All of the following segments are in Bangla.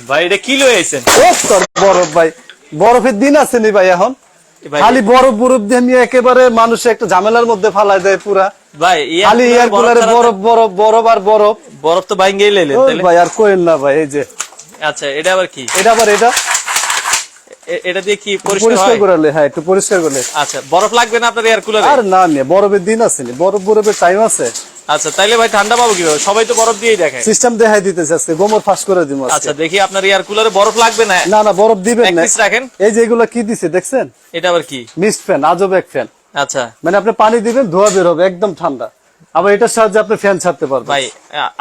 ভাই এটা কি লয়ে আইছেন? বরফ ভাই, বরফের দিন আছে নি ভাই এখন। খালি বরফ বরফ দিয়ে নিয়ে একেবারে মানুষ একটা ঝামেলার মধ্যে ফালাই দেয় পুরা। ভাই খালি এয়ার কুলারে বরফ বরফ বরফ আর বরফ। বরফ তো ভাঙ্গেই লাইলেন তাহলে ভাই আর কোয়েন না ভাই। এই যে আচ্ছা এটা আবার কি? এটা আবার এটা দিয়ে কি পরিষ্কার করলে? হ্যাঁ একটু পরিষ্কার করলে। আচ্ছা বরফ লাগবে না আপনার এয়ার কুলারে? আর না নিয়ে বরফের দিন আছে নি, বরফ বরফের টাইম আছে। আচ্ছা তাইলে ভাই ঠান্ডা পাবো কিভাবে? সবাই তো বরফ দিয়েই দেখে। সিস্টেম দেখাই দিতেছে আজকে, গোমর ফাঁস করে দিব। আচ্ছা দেখি আপনার এয়ার কুলারে বরফ লাগবে না? না না বরফ দিবেন না, রাখেন। এই যে এগুলো কি দিছে দেখছেন? এটা আবার কি? মিস্ট ফ্যান, আজব এক ফ্যান। আচ্ছা মানে আপনি পানি দিবেন, ধোয়া বের হবে, একদম ঠান্ডা। আবার এটার সাহায্যে আপনি ফ্যান ছাড়তে পারবেন ভাই।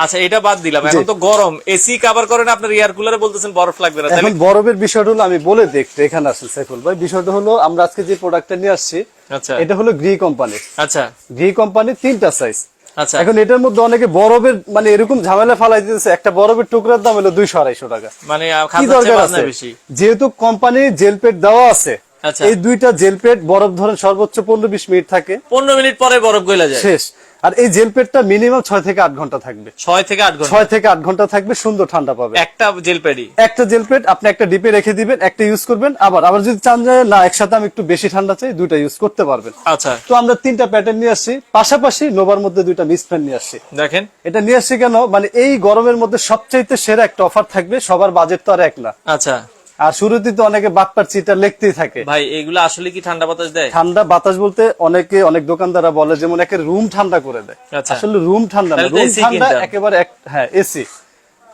আচ্ছা এটা বাদ দিলাম, এখন তো গরম, এসি কভার করেন আপনার এয়ার কুলারে, বলতেছেন বরফ লাগবে না। এখন বরফের বিষয়টা হলো আমি বলে দেখতে এখানে আসেন সাইফুল ভাই। বিষয়টা হলো আমরা আজকে যে প্রোডাক্টটা নিয়ে আসছি, আচ্ছা এটা হলো গ্রি কোম্পানি। আচ্ছা গ্রি কোম্পানি 3টা সাইজ। আচ্ছা এখন এটার মধ্যে অনেকে বরফের মানে এরকম ঝামেলা ফালাই দিতেছে, একটা বরফের টুকরার দাম হলো 200-250 টাকা। মানে কি দরকার আছে? যেহেতু কোম্পানি জেল পেট দেওয়া আছে, এই দুইটা জেল পেট বরফ ধরেন সর্বোচ্চ 15-20 মিনিট থাকে। 15 মিনিট পরে বরফ গলে যায়, শেষ। আর এই জেল পেটটা মিনিমাম 6 থেকে 8 ঘন্টা থাকবে। 6 থেকে 8 ঘন্টা? 6 থেকে 8 ঘন্টা থাকবে, সুন্দর ঠান্ডা পাবে। একটা জেল পেডই? একটা জেল পেট আপনি একটা ডিপে রেখে দিবেন, একটা ইউজ করবেন। আবার যদি চান যে না একসাথে আমি একটু বেশি ঠান্ডা চাই, দুইটা ইউজ করতে পারবেন। আচ্ছা তো আমরা 3টা প্যাটার্ন নিয়ে আসছি, পাশাপাশি নোভার মধ্যে 2টা মিস্ট ফ্যান নিয়ে আসছি। দেখেন এটা নিয়ে আসছি কেন, মানে এই গরমের মধ্যে সবচাইতে সেরা একটা অফার থাকবে। সবার বাজেট তো আর এক না। আচ্ছা। আর শুরুতেই তো অনেকে বাটপার চিটা লিখতেই থাকে। ভাই এগুলো আসলে কি ঠান্ডা বাতাস দেয়? ঠান্ডা বাতাস বলতে অনেক দোকানদাররা বলে যেমন একে রুম ঠান্ডা করে দেয়। আসলে রুম ঠান্ডা না, রুম ঠান্ডা একেবারে হ্যাঁ এসি,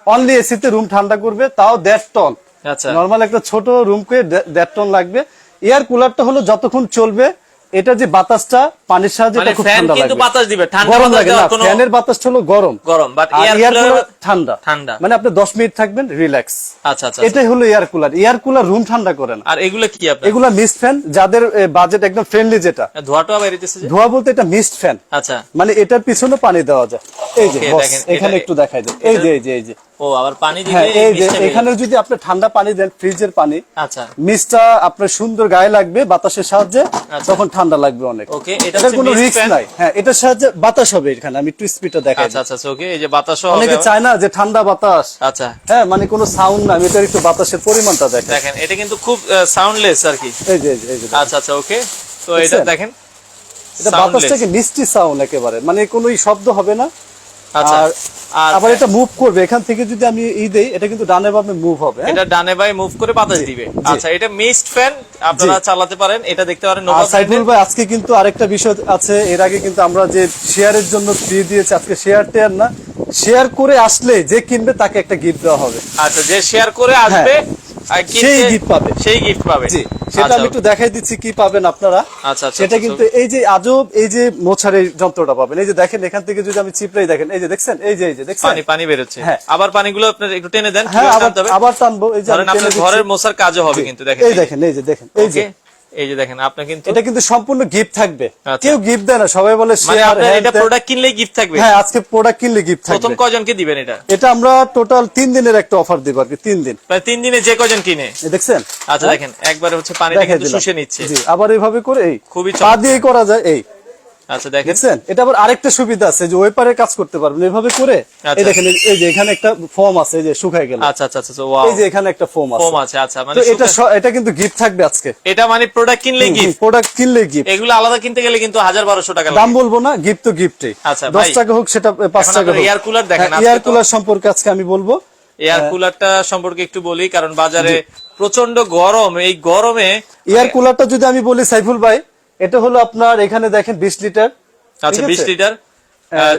অনলি এসি তে রুম ঠান্ডা করবে, তাও 1.5 টন। আচ্ছা নরমাল একটা ছোট রুমকে 1.5 টন লাগবে। এয়ার কুলারটা হলো যতক্ষণ চলবে, এটা যে বাতাসটা পানির সাহায্যে এটা খুব ঠান্ডা লাগবে, বাতাস দিবে, ঠান্ডা গরম লাগে না। ফ্যানের বাতাসটা হলো গরম, বাট এয়ার কুলার ঠান্ডা। মানে আপনি 10 মিনিট থাকবেন রিল্যাক্স। আচ্ছা আচ্ছা, এটাই হলো air cooler. Air cooler room ঠান্ডা করে না। আর এগুলো কি আপনার? এগুলা মিস্ট ফ্যান, যাদের বাজেট একদম ফ্রেন্ডলি। যেটা ধোঁয়াটা বেরিয়েছে, ধোঁয়া বলতে এটা মিস্ট ফ্যান। আচ্ছা মানে এটার পিছনে পানি দেওয়া যায়। এই যে এখানে একটু দেখাই দেন, এই যে ও আবার পানি দিবে। হ্যাঁ এই যে এখানে যদি আপনি ঠান্ডা পানি দেন, ফ্রিজের পানি, আচ্ছা মিস্টটা আপনার সুন্দর গায়ে লাগবে বাতাসের সাহায্যে, তখন ঠান্ডা লাগবে অনেক। ওকে, এটা কোনো রিস্ক নাই। হ্যাঁ এটার সাহায্যে বাতাস হবে এখানে। আমি একটু স্পিডটা দেখাই। আচ্ছা আচ্ছা ওকে, এই যে বাতাস হবে। অনেকে চায় না যে ঠান্ডা বাতাস। আচ্ছা হ্যাঁ মানে কোনো সাউন্ড না, আমি এটার একটু বাতাসের পরিমাণটা দেখেন। দেখেন এটা কিন্তু খুব সাউন্ডলেস আর কি। এই যে আচ্ছা আচ্ছা ওকে, তো এটা দেখেন, এটা বাতাসটাকে মিষ্টি সাউন্ড একেবারে, মানে কোনো শব্দ হবে না। আচ্ছা আবার এটা মুভ করবে এখান থেকে। যদি আমি দেই, এটা কিন্তু ডানে বামে মুভ হবে। এটা ডানে বামে মুভ করে বাতাস দিবে। আচ্ছা এটা মিস্ট ফ্যান, আপনারা চালাতে পারেন, এটা দেখতে পারেন। আর সাইফুল ভাই আজকে কিন্তু আরেকটা বিষয় আছে। এর আগে কিন্তু আমরা যে শেয়ারের জন্য ফ্রি দিয়েছি, আজকে শেয়ার টেয়ার না, শেয়ার করে আসলে যে কিনবে তাকে একটা গিফট দেওয়া হবে। আচ্ছা যে শেয়ার করে আসবে সেই গিফট পাবে, সেই গিফট পাবে। জি সেটা আমি একটু দেখাই দিচ্ছি কি পাবেন আপনারা। আচ্ছা সেটা কিন্তু এই যে আজব এই যে মোছার এই যন্ত্রটা পাবেন। এই যে দেখেন, এখান থেকে যদি আমি চিপড়াই দেখেন, এই যে দেখছেন, এই যে দেখছেন পানি বের হচ্ছে। আবার পানিগুলো আপনার একটু টেনে দেন। হ্যাঁ আবার টানবো। এই যে আপনার ঘরের মোছার কাজও হবে কিন্তু। দেখেন এই দেখেন, এই যে দেখেন, এই যে দেখেন আপনি কিন্তু এটা কিন্তু সম্পূর্ণ গিফট থাকবে। কেউ গিফট দেয় না, সবাই বলে শেয়ার। এটা প্রোডাক্ট কিনলেই গিফট থাকবে? হ্যাঁ আজকে প্রোডাক্ট কিনলে গিফট থাকবে। প্রথম কয়জনকে দিবেন এটা? এটা আমরা টোটাল 3 দিনের একটা অফার দেব আর কি। 3 দিন, প্রায় 3 দিনে যে কয়জন কিনে। দেখছেন? আচ্ছা দেখেন একবারে হচ্ছে পানিটা কিন্তু শুষে নিচ্ছে। জি আবার এইভাবে করে এই খুবই পা দিয়ে করা যায়। এই আচ্ছা দেখেন, এটা আবার আরেকটা সুবিধা আছে যে ওই পারে কাজ করতে পারবেন এভাবে করে। এই দেখেন, এই যে এখানে একটা ফর্ম আছে, এই যে শুকায় গেল। আচ্ছা আচ্ছা আচ্ছা ওয়াও, এই যে এখানে একটা ফর্ম আছে। আচ্ছা মানে এটা কিন্তু গিফট থাকবে আজকে। এটা মানে প্রোডাক্ট কিনলে গিফট, প্রোডাক্ট কিনলে গিফট। এগুলো আলাদা কিনতে গেলে কিন্তু 1000-1200 টাকা দাম বলবো না, গিফট তো গিফটই। আচ্ছা 10 টাকা হোক, সেটা 5 টাকা হোক। এয়ার কুলার দেখেন, এয়ার কুলার সম্পর্কে আজকে আমি বলবো। এয়ার কুলারটা সম্পর্কে একটু বলি, কারণ বাজারে প্রচন্ড গরম। এই গরমে এয়ার কুলারটা যদি আমি বলি সাইফুল ভাই, এটা হলো আপনার এখানে দেখেন 20 লিটার। আচ্ছা 20 লিটার,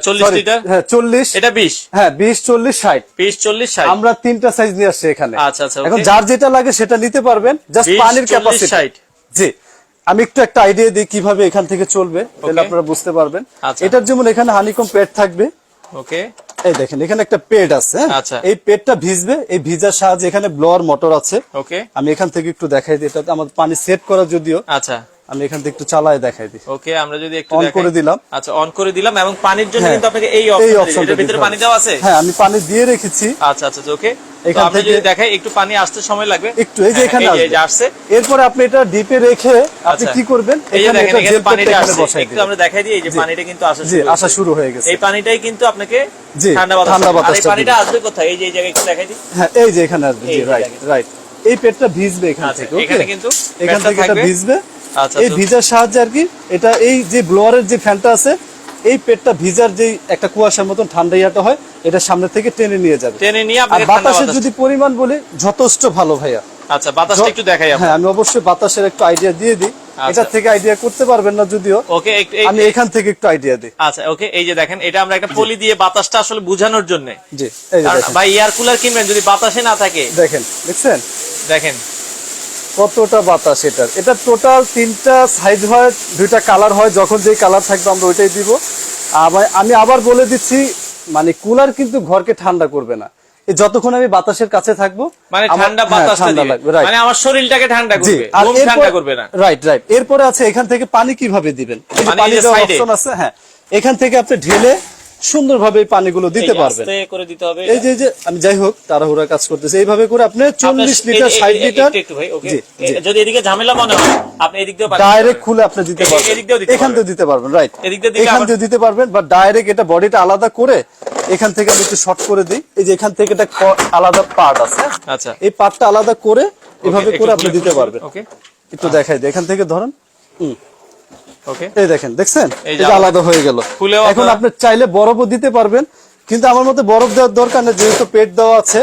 40 লিটার। হ্যাঁ 40, এটা 20। হ্যাঁ 20, 40, 60। 20, 40, 60 আমরা 3টা সাইজ নিয়ে আসছি এখানে। আচ্ছা আচ্ছা এখন যার যেটা লাগে সেটা নিতে পারবেন। জাস্ট পানির ক্যাপাসিটি। জি আমি একটু একটা আইডিয়া দিই কিভাবে এখান থেকে চলবে, তাহলে আপনারা বুঝতে পারবেন। এটার যেমন এখানে হানিকম প্যাড থাকবে। ওকে, এই দেখেন এখানে একটা পেড আছে। আচ্ছা এই পেডটা ভিজবে, এই ভিজার সাহায্যে এখানে ব্লোয়ার মোটর আছে। ওকে, আমি এখান থেকে একটু দেখাই দিই। এটা আমার পানি সেট করা যদিও। আচ্ছা আমি এখান থেকে একটু চালায় দেখাই দিই। ওকে, আমরা যদি একটু অন করে দিলাম। আচ্ছা, অন করে দিলাম, এবং পানির জন্য হ্যাঁ, কিন্তু আপনাকে এই এই অপশন, এর ভিতরে পানি দেওয়া আছে। হ্যাঁ, আমি পানি দিয়ে রেখেছি। আচ্ছা আচ্ছা, ওকে। এখান আমরা থেকে যদি দেখাই একটু পানি আসতে সময় লাগবে একটু, এই যে এখানে এই যে আসছে। এরপরে আপনি এটা ডিপে রেখে আপনি কি করবেন, এই যে দেখেন এখানে পানিটা আসছে, বসাই একটু আমরা দেখাই দিই। এই যে পানিটা কিন্তু আসা শুরু হয়ে গেছে। এই পানিটাই কিন্তু আপনাকে জি, ঠান্ডা বাতাস। আর এই পানিটা আসবে কোথায়? এই যে এই জায়গায় একটু দেখাই দিই। হ্যাঁ, এই যে এখানে আসবে। জি, রাইট রাইট। এই পেটটা ভিজবে এখান থেকে। ওকে, এখানে কিন্তু এখান থেকে এটা ভিজবে। আচ্ছা, এই ভিজার সাহায্যে আর কি এটা, এই যে ব্লোয়ারের যে ফ্যানটা আছে, এই পেটটা ভিজার যে একটা কুয়াশার মতন ঠান্ডা ইয়াটা হয়, এটা সামনে থেকে টেনে নিয়ে যাবে। টেনে নিয়ে আর আপনাকে ঠান্ডা বাতাসের বাতাস। যদি পরিমাণ বলি, যথেষ্ট ভালো ভাইয়া। আচ্ছা, বাতাসটা একটু দেখাই আমরা। হ্যাঁ, আমি অবশ্যই বাতাসের একটু আইডিয়া দিয়ে দিই। এটা থেকে আইডিয়া করতে পারবেন না যদিও, ওকে, আমি এখান থেকে একটু আইডিয়া দিই। আচ্ছা, ওকে। এই যে দেখেন, এটা আমরা একটা পলি দিয়ে বাতাসটা আসলে বোঝানোর জন্য। জি, এই যে দেখেন। ভাই, এয়ার কুলার কিনবেন যদি বাতাসে না থাকে, দেখেন, দেখছেন দেখেন কতটা বাতাস এটার। এটা টোটাল 3টা সাইজ হয়, 2টা কালার হয়। যখন যেই কালার থাকবে আমরা ওইটাই দিব। আমি আবার বলে দিচ্ছি, মানে কুলার কিন্তু ঘরকে ঠান্ডা করবে না। এই যতক্ষণ আমি বাতাসের কাছে থাকবো, মানে ঠান্ডা বাতাসটা দিবে, মানে আমার শরীরটাকে ঠান্ডা করবে, রুম ঠান্ডা করবে না। Right right. এরপরে আছে এখান থেকে পানি কিভাবে দিবেন, এই যে পানি দেওয়ার অপশন আছে। হ্যাঁ, এখান থেকে আপনি ঢেলে সুন্দরভাবে এই পানিগুলো দিতে পারবেন। আস্তে করে দিতে হবে। এই যে আমি যাই হোক তাড়াহুড়া কাজ করতেছি, এইভাবে করে আপনি 40 লিটার 60 লিটার যদি এদিকে ঝামেলা মনে হয়, আপনি এদিক দিয়ে ডাইরেক্ট খুলে আপনি দিতে পারবেন, এখান থেকে দিতে পারবেন। রাইট, এখান থেকে দিতে পারবেন, বা ডাইরেক্ট এটা বডিটা আলাদা করে এখান থেকে আমি একটু শর্ট করে দিই। এই যে এখান থেকে একটা আলাদা পার্ট আছে। আচ্ছা, এই পার্টটা আলাদা করে এভাবে করে আপনি দিতে পারবেন। ওকে, একটু দেখাই দিই, এখান থেকে ধরেন। ওকে, এই দেখেন, দেখছেন এটা আলাদা হয়ে গেল। এখন আপনি চাইলে বরফও দিতে পারবেন, কিন্তু আমার মতে বরফ দেওয়ার দরকার নেই, যেহেতু পেট দেওয়া আছে।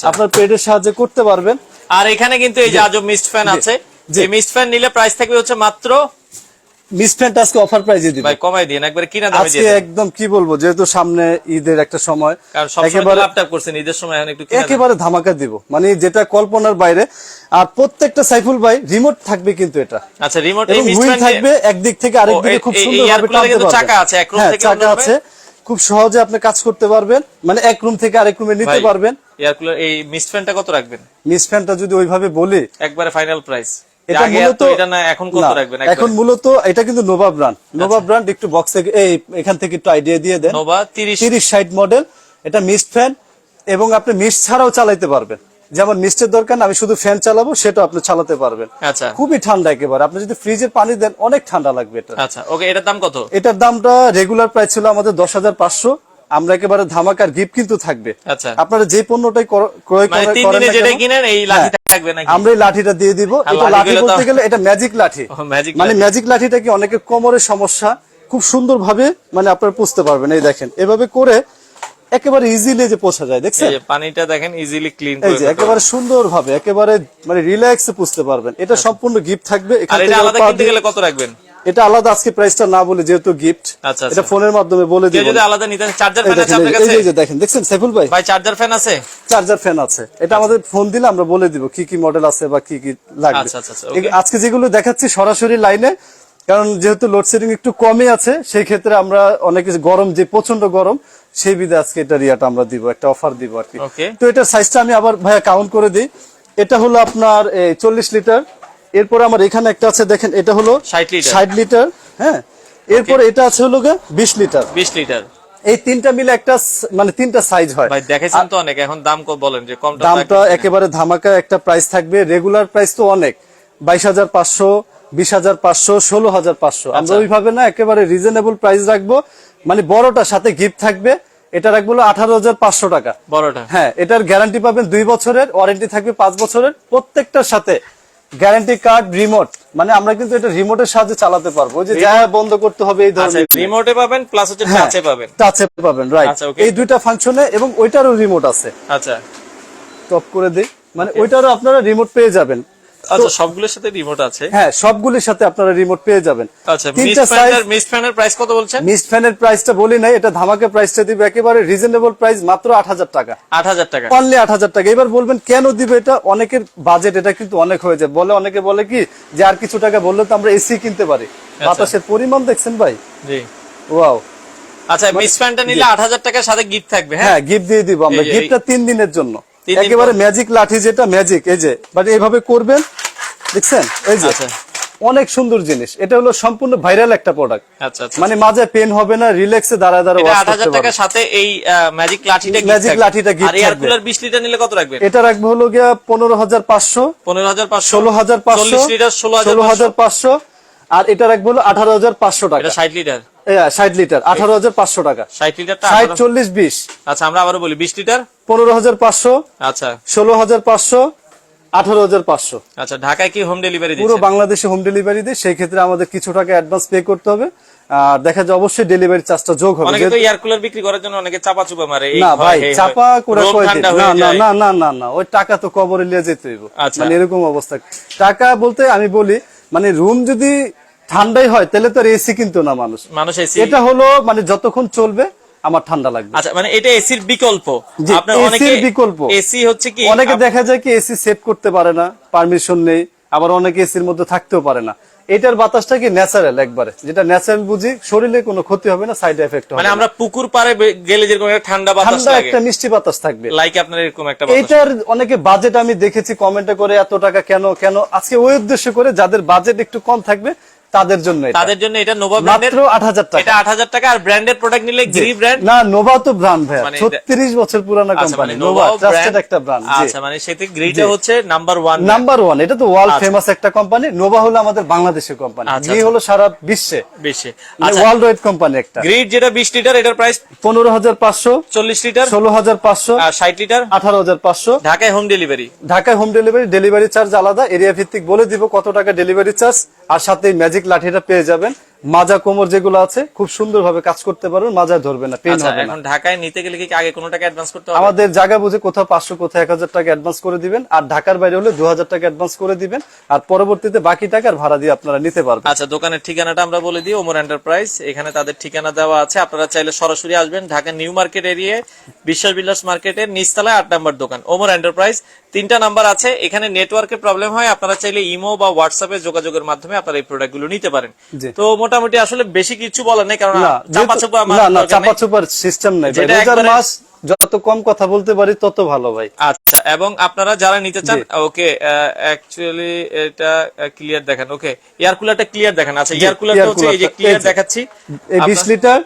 আপনার পেটের সাহায্যে করতে পারবেন। আর এখানে কিন্তু এই যে আজব মিস্ট ফ্যান আছে, যে মিস্ট ফ্যান নিলে প্রাইস থাকবে হচ্ছে মাত্র, মিস্ট ফ্যানটা আজকে অফার প্রাইসে দিবেন। ভাই কমাই দিন, একবারে কিনা দামে দিয়ে আজকে একদম কি বলবো, যেহেতু সামনে ঈদের একটা সময়, একেবারে আপটাপ করছেন, ঈদের সময় এখন একটু একেবারে ধামাকা দিব, মানে যেটা কল্পনার বাইরে। আর প্রত্যেকটা সাইফুল ভাই রিমোট থাকবে কিন্তু এটা। আচ্ছা, রিমোট এই হুইল থাকবে, একদিক থেকে আরেক দিকে খুব সুন্দরভাবে টানতে পারবেন। চাকা আছে, এক রুম থেকে চাকা আছে, খুব সহজে আপনি কাজ করতে পারবেন, মানে এক রুম থেকে আরেক রুমে নিতে পারবেন। এয়ার কুলার এই মিস্ট ফ্যানটা কত রাখবেন? মিস্ট ফ্যানটা যদি ওইভাবে বলি, একবারে ফাইনাল প্রাইস। এটা মূলত এটা না, এখন কত রাখবেন? এখন মূলত এটা কিন্তু নোভা ব্র্যান্ড। নোভা ব্র্যান্ড একটু বক্সে এখান থেকে একটু আইডিয়া দিয়ে দেন। নোভা 3060 মডেল, এটা মিস্ট ফ্যান, এবং আপনি মিস্ট ছাড়াও চালাতে পারবেন। যেমন মিস্টের দরকার না, আমি শুধু ফ্যান চালাবো, সেটা আপনি চালাতে পারবেন। আচ্ছা, খুবই ঠান্ডা একেবারে। আপনি যদি ফ্রিজের পানি দেন, অনেক ঠান্ডা লাগবে এটা। আচ্ছা, ওকে। এটার দাম কত? এটার দামটা রেগুলার প্রাইস ছিল আমাদের 10,500। আমরা একেবারে ধামাকার গিফট কিন্তু থাকবে। আচ্ছা, আপনারা যে পণ্যটাই ক্রয় করেন, যেটা কিনেন এই লাঠি থাকবে নাকি? আমরা এই লাঠিটা দিয়ে দিব। এটা লাঠি বলতে গেলে এটা ম্যাজিক লাঠি। মানে ম্যাজিক লাঠিটা কি, অনেকে কোমরের সমস্যা খুব সুন্দরভাবে মানে আপনারা পুষতে পারবেন। এই দেখেন, এভাবে করে একেবারে ইজিলি যে পোছা যায়, দেখছেন পানিটা দেখেন ইজিলি ক্লিন এই যে একেবারে সুন্দরভাবে, একেবারে মানে রিল্যাক্সে পুষতে পারবেন। এটা সম্পূর্ণ গিফট থাকবে। আর এটা আলাদা কিনতে গেলে কত রাখবেন? এটা আলাদা আজকে প্রাইসটা না বলে, যেহেতু গিফট, এটা ফোনের মাধ্যমে বলে দিব। যদি আলাদা নিতে, চার্জার ফ্যান আছে আপনার কাছে? এই যে দেখেন, দেখছেন সাইফুল ভাই, ভাই চার্জার ফ্যান আছে? চার্জার ফ্যান আছে। এটা আমাদের ফোন দিলে আমরা বলে দিব কি কি মডেল আছে বা কি কি লাগবে। আজকে যেগুলো দেখাচ্ছি সরাসরি লাইনে, কারণ যেহেতু লোডশেডিং একটু কমই আছে, সেই ক্ষেত্রে আমরা অনেকে গরম, যে প্রচন্ড গরম, সেই বিধে আজকে এটা রিয়াটা আমরা দিব, একটা অফার দিব আর কি। তো এটার সাইজটা আমি আবার ভাইয়া কাউন্ট করে দিই। এটা হলো আপনার 40 লিটার। এরপরে আমার এখানে একটা আছে, দেখেন, এটা হলো 60 লিটার। হ্যাঁ, এরপরে এটা আছে হলো 20 লিটার। 20 লিটার। এই তিনটা মিলে একটা, মানে তিনটা সাইজ হয়। ভাই দেখেছেন তো অনেক, এখন দাম বলেন যে কম দামটা একেবারে ধামাকা একটা প্রাইস থাকবে। রেগুলার প্রাইস তো অনেক, 22,500, 20,500, 16,500। আমরা ওইভাবে না, একেবারে রিজনেবল প্রাইস রাখবো। মানে বড়টার সাথে গিফট থাকবে, এটা রাখবো 18,500 টাকা বড়টা। হ্যাঁ, এটার গ্যারান্টি পাবেন 2 বছরের, ওয়ারেন্টি থাকবে 5 বছরের। প্রত্যেকটার সাথে গ্যারান্টি কার্ড, রিমোট, মানে আমরা কিন্তু এটা রিমোটের সাহায্যে চালাতে পারবো, যে যা বন্ধ করতে হবে এই ধরনের। রিমোটে পাবেন, প্লাস হচ্ছে টাচে পাবেন। টাচে পাবেন, রাইট। এই দুইটা ফাংশনে, এবং ওইটারও রিমোট আছে। আচ্ছা, টপ করে দেই, মানে ওইটারও আপনারা রিমোট পেয়ে যাবেন। আচ্ছা, সবগুলোর সাথে রিমোট আছে? হ্যাঁ, সবগুলোর সাথে আপনারা রিমোট পেয়ে যাবেন। আচ্ছা, মিস্ট ফ্যানের প্রাইস কত বলছেন? মিস্ট ফ্যানের প্রাইসটা বলি নাই, এটা ধামাকা প্রাইসটা দিব, একেবারে রিজনেবল প্রাইস, মাত্র 8,000 টাকা। 8,000 টাকা, অনলি 8,000 টাকা। এবার বলবেন কেন দিব এটা? অনেকের বাজেট এটা কিন্তু অনেক হয়ে যায়, বলে অনেকে বলে কি যে আর কিছু টাকা বললে তো আমরা এসি কিনতে পারি। বাতাসের পরিমাণ দেখছেন ভাই? জি, ওয়াও। আচ্ছা, মিস্ট ফ্যানটা নিলে 8,000 টাকার সাথে গিফট থাকবে? হ্যাঁ, গিফট দিয়ে দিব আমরা। গিফটটা 3 দিনের জন্য, একেবারে ম্যাজিক লাঠি, যেটা ম্যাজিক, এই যে, বাট এইভাবে করবেন, দেখছেন, এই যে অনেক সুন্দর জিনিস, এটা হলো সম্পূর্ণ ভাইরাল একটা প্রোডাক্ট। আচ্ছা আচ্ছা, মানে মাঝে পেন হবে না, রিল্যাক্সে দাঁড়ায় দাঁড়ায় এটা ওয়াশ 8000 করতে টাকার পারবেন। সাথে এই ম্যাজিক লাঠিটা gift ম্যাজিক থাকবে। লাঠিটা gift আর এয়ার থাকবে। কুলার 20 লিটার নিলে কত রাখবেন? এটা রাখবো হলো গিয়া 15500, 15500, 16500, 40 লিটার 16500, 16500, আর এটা রাখবো হলো 18500 টাকা। এটা 60 লিটার, 60 লিটার 18500 টাকা। 60 লিটারটা 60 40 20, আচ্ছা আমরা আবারো বলি 20 লিটার 15500, আচ্ছা 16500, 18500। আচ্ছা। ঢাকায় কি হোম ডেলিভারি পুরো দিচ্ছেন? বাংলাদেশে হোম ডেলিভারি দেয়, সেই ক্ষেত্রে আমাদের কিছু টাকা অ্যাডভান্স পে করতে হবে, আর দেখা যায় অবশ্যই ডেলিভারি চার্জটা যোগ হবে। অনেকে তো এয়ার কুলার বিক্রি করার জন্য অনেকে চাপা চুপা মারে, এই না হয়, ভাই, এই হয়। চাপা করে রোম কয় দিন? ঠান্ডা না হয়ে না যায়। না না না না, ওই টাকা তো কবরে নিয়ে যেতে হইব। আচ্ছা। মানে এরকম অবস্থা। টাকা বলতে আমি বলি, মানে রুম যদি ঠান্ডাই হয় তাহলে তো এসি কিন্তু না মানুষ। মানুষ এসি, এটা হলো মানে যতক্ষণ চলবে আমার ঠান্ডা লাগবে। আচ্ছা মানে এটা এসির বিকল্প। জি, আপনার AC অনেকে র বিকল্প। এসি হচ্ছে কি অনেকে দেখা যায় কি এসি সেট করতে পারে না, পারমিশন নেই, আবার অনেকে এসির মধ্যে থাকতেও পারে না। এটার বাতাসটা কি ন্যাচারাল, একবারে যেটা ন্যাচারাল বুঝি, শরীরে কোনো ক্ষতি হবে না, সাইড এফেক্ট হবে মানে না। আমরা পুকুর পাড়ে গেলে যেরকম একটা ঠান্ডা বাতাস ঠান্ডা লাগে, একটা মিষ্টি বাতাস থাকবে। লাইক আপনার এরকম একটা বাতাস। এটার অনেকে বাজেট আমি দেখেছি কমেন্টে করে এত টাকা কেন কেন, আজকে ওই উদ্দেশ্য করে যাদের বাজেট একটু কম থাকবে তাদের জন্য এটা। তাদের জন্য এটা নোভা ব্র্যান্ডের, মাত্র 8000 টাকা। এটা 8000 টাকা। আর ব্র্যান্ডেড প্রোডাক্ট নিলে গ্রি ব্র্যান্ড। না, নোভা তো ব্র্যান্ড ভাই, মানে 36 বছর পুরানো আচ্ছা কোম্পানি, মানে নোভা নোভা ট্রাস্টেড একটা ব্র্যান্ড। আচ্ছা মানে সেতে গ্রিটা হচ্ছে নাম্বার 1, নাম্বার 1, এটা তো ওয়ার্ল্ড ফেমাস একটা কোম্পানি। নোভা হলো আমাদের বাংলাদেশের কোম্পানি, আচ্ছা, গ্রি হলো সারা বিশ্বে, বেশি। মানে আচ্ছা ওয়ার্ল্ড ওয়াইড কোম্পানি একটা। গ্রিড যেটা 20 লিটার, এটার প্রাইস 15500, 40 লিটার 16500, আর 60 লিটার 18500। ঢাকায় হোম ডেলিভারি। ঢাকায় হোম ডেলিভারি, ডেলিভারি চার্জ আলাদা, এরিয়া ভিত্তিক বলে দিব কত টাকা ডেলিভারি চার্জ, আর সাথে ম্যাজিক লাঠিটা পেয়ে যাবেন। মাজা কোমর যেগুলো আছে খুব সুন্দরভাবে কাজ করতে পারবেন, মাজা ধরবে না, পেন আচ্ছা হবে না। এখন ঢাকায় নিতে গেলে কি আগে কোনো টাকা অ্যাডভান্স করতে হবে? আমাদের জায়গা বুঝে কোথাও 500, কোথাও 1000 টাকা অ্যাডভান্স করে দিবেন, আর ঢাকার বাইরে হলে 2000 টাকা অ্যাডভান্স করে দিবেন, আর পরবর্তীতে বাকি টাকার ভাড়া দিয়ে আপনারা নিতে পারবেন। আচ্ছা দোকানের ঠিকানাটা আমরা বলে দিই, ওমর এন্টারপ্রাইজ। এখানে তাদের ঠিকানা দেওয়া আছে, আপনারা চাইলে সরাসরি আসবেন ঢাকা নিউ মার্কেট এরিয়ায়, বিশ্বাস বিল্ডার্স মার্কেটের নিচতলায় 8 নাম্বার দোকান ওমর এন্টারপ্রাইজ। 3টা নাম্বার আছে। এখানে নেটওয়ার্কের প্রবলেম হয়, আপনারা চাইলে ইমো বা হোয়াটসঅ্যাপে যোগাযোগের মাধ্যমে আপনারা এই প্রোডাক্ট গুলো নিতে পারেন। জি। তো মোটামুটি আসলে বেশি কিছু বলার নেই, কারণ না, চাপাচোপা না না, চাপাচুপার সিস্টেম নাই ভাই। যেটা রোজার একবারে- মাস যত কম কথা বলতে পারি তত ভালো ভাই। আচ্ছা এবং আপনারা যারা নিতে চান, জি। ওকে অ্যাকচুয়ালি এটা ক্লিয়ার দেখেন, ওকে এয়ার কুলারটা ক্লিয়ার দেখেন। আচ্ছা এয়ার কুলারটা হচ্ছে এই যে কুলারটা, ক্লিয়ার এই যে। দেখাচ্ছি। এই 20 লিটার,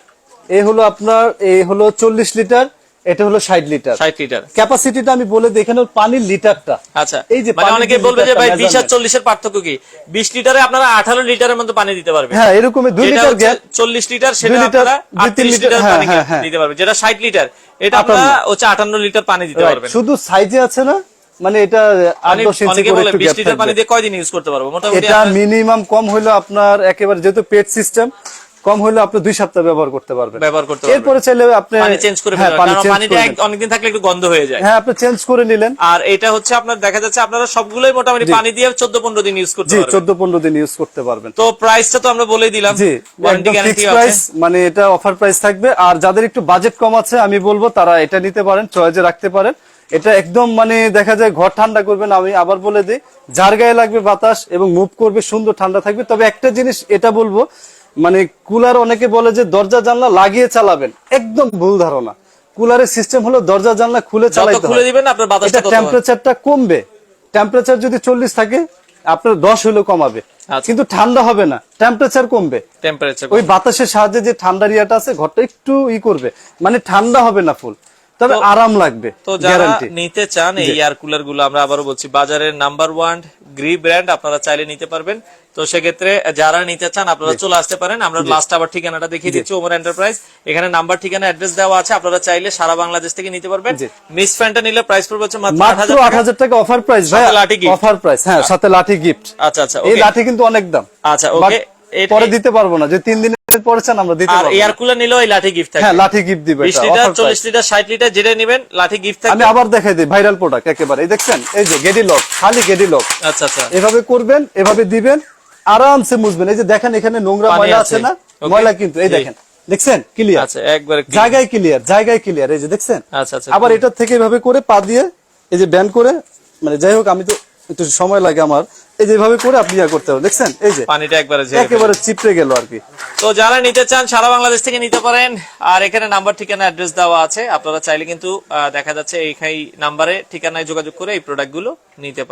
এই হলো আপনার, এই হলো 40 লিটার, এটা হলো 60 লিটার। 60 লিটার ক্যাপাসিটিটা আমি বলে দিই, এখানে পানির লিটারটা। আচ্ছা এই যে মানে পানির অনেকে যে বলবে যে লিটারটা ভাই 20 আর measurement। 40 এর পার্থক্য কি? 20 লিটারে আপনারা 18 লিটারের মধ্যে পানি দিতে পারবেন। হ্যাঁ, এরকমই 2 যেটা লিটার হচ্ছে গ্যাপ, 40 লিটার, 2 সেটা লিটার, আপনারা 2-3 38 লিটার হ্যাঁ, পানি হ্যাঁ, হ্যাঁ। দিতে পারবেন। যেটা 60 লিটার, এটা আপনারা হচ্ছে 58 লিটার পানি দিতে Right, পারবেন। শুধু সাইজে আছে না, মানে এটা 8-10 ইঞ্চি অনেকে করে বলে একটু 20 গ্যাপ লিটার পানি থাকবে। দিয়ে কয়দিন ইউজ করতে পারবো? মোটামুটি এটা মিনিমাম কম হইলো আপনার একেবারে, যেহেতু পেট সিস্টেম, কম হইলে আপনি 2 সপ্তাহ ব্যবহার করতে পারবেন। ব্যবহার করতে পারবেন। এরপরে চাইলে আপনি পানি চেঞ্জ করে হ্যাঁ, ফেলবেন, পানি কারণ change পানিটা করে নেবেন। অনেকদিন থাকলে একটু গন্ধ হয়ে যায়। হ্যাঁ, আপনি চেঞ্জ করে নিলেন। আর এটা হচ্ছে আপনার দেখা যাচ্ছে আপনারা সবগুলোই মোটামুটি পানি দিয়ে 14-15 দিন ইউজ করতে জি, পারবেন। 14-15 দিন ইউজ করতে পারবেন। তো প্রাইসটা তো আমরা বলেই দিলাম, জি, ওয়ারেন্টি একদম গ্যারান্টি ফিক্সড আছে। প্রাইস, মানে এটা অফার প্রাইস থাকবে। আর যাদের একটু বাজেট কম আছে আমি বলবো তারা এটা নিতে পারেন, চয়েজে রাখতে পারেন। এটা একদম মানে দেখা যায় ঘর ঠান্ডা করবেন। আমি আবার বলে দিই, যার গায়ে লাগবে বাতাস এবং মুভ করবে, সুন্দর ঠান্ডা থাকবে। তবে একটা জিনিস এটা বলবো, মানে কুলার অনেকে বলে যে দরজা জানলা লাগিয়ে চালাবেন, একদম ভুল ধারণা। কুলারের সিস্টেম হলো দরজা জানলা খুলে যত চালাইতে খুলে হয়। দিবেন আপনার বাতাসটা এটা তত হয়। টেম্পারেচারটা কমবে। টেম্পারেচার যদি 40 থাকে, আপনার 10 হলেও কমাবে, আচ্ছা। কিন্তু ঠান্ডা হবে না, টেম্পারেচার কমবে। টেম্পারেচার ওই বাতাসের সাহায্যে যে ঠান্ডার ইয়াটা আছে, ঘরটা একটু করবে, মানে ঠান্ডা হবে না ফুল, তবে আরাম লাগবে, তো যারা গ্যারান্টি। নিতে চান এই এয়ার কুলার গুলো, আমরা আবারও বলছি বাজারের নাম্বার 1 গ্রি ব্র্যান্ড, আপনারা চাইলে নিতে পারবেন। তো সেক্ষেত্রে যারা নিতে চান আপনারা চলে আসতে পারেন। আমরা লাস্ট আবার ঠিকানাটা দেখিয়ে দিচ্ছি, ওমর এন্টারপ্রাইজ। এখানে নাম্বার, ঠিকানা, অ্যাড্রেস দেওয়া আছে, আপনারা চাইলে সারা বাংলাদেশ থেকে নিতে পারবেন। জি। মিস ফ্যানটা নিলে প্রাইস পড়বে হচ্ছে মাত্র মাত্র 8000 টাকা অফার প্রাইস ভাই, সাথে লাঠি gift। অফার প্রাইস, হ্যাঁ, সাথে লাঠি গিফট। আচ্ছা আচ্ছা এই ওকে। লাঠি কিন্তু অনেক দাম। আচ্ছা But ওকে। পরে দিতে পারবো না, যে 3 দিনের পরে চান আমরা দিতে আর পারবো এয়ার না। কুলার নিলেও এই লাঠি গিফট থাকবে। হ্যাঁ, লাঠি গিফট দিবে, 20 এটা litre, offer 40 price। Litre, 60 litre যেটা নেবেন লাঠি গিফট আমি থাকবে। আবার দেখাই দিই, ভাইরাল প্রোডাক্ট একেবারে। এই দেখছেন, এই যে গেডি লক, খালি গেডি লক। আচ্ছা আচ্ছা এভাবে করবেন, এভাবে দিবেন, আরামসে মুছবেন। এই যে দেখেন এখানে নোংরা পানি ময়লা আছে। আছে না, Okay. ময়লা কিন্তু এই জি। দেখেন, দেখছেন ক্লিয়ার, আচ্ছা একবারে clear। জায়গায় ক্লিয়ার, জায়গায় ক্লিয়ার, এই যে দেখছেন। আচ্ছা আচ্ছা। আবার এটা থেকে এভাবে করে পা দিয়ে এই যে ব্যান্ড করে, মানে যাই হোক, আমি তো একটু সময় লাগে আমার, এই যে এভাবে করে আপনি ইয়া করতে হবে, দেখছেন, এই যে পানিটা একবারে ঝেড়ে একেবারে চিপড়ে গেল আর কি। তো যারা নিতে চান সারা বাংলাদেশ থেকে নিতে পারেন। আর এখানে নাম্বার, ঠিকানা, অ্যাড্রেস দেওয়া আছে, আপনারা চাইলে কিন্তু দেখা যাচ্ছে এইখানে নাম্বারে ঠিকানায় যোগাযোগ করে এই প্রোডাক্ট গুলো নিতে পারেন।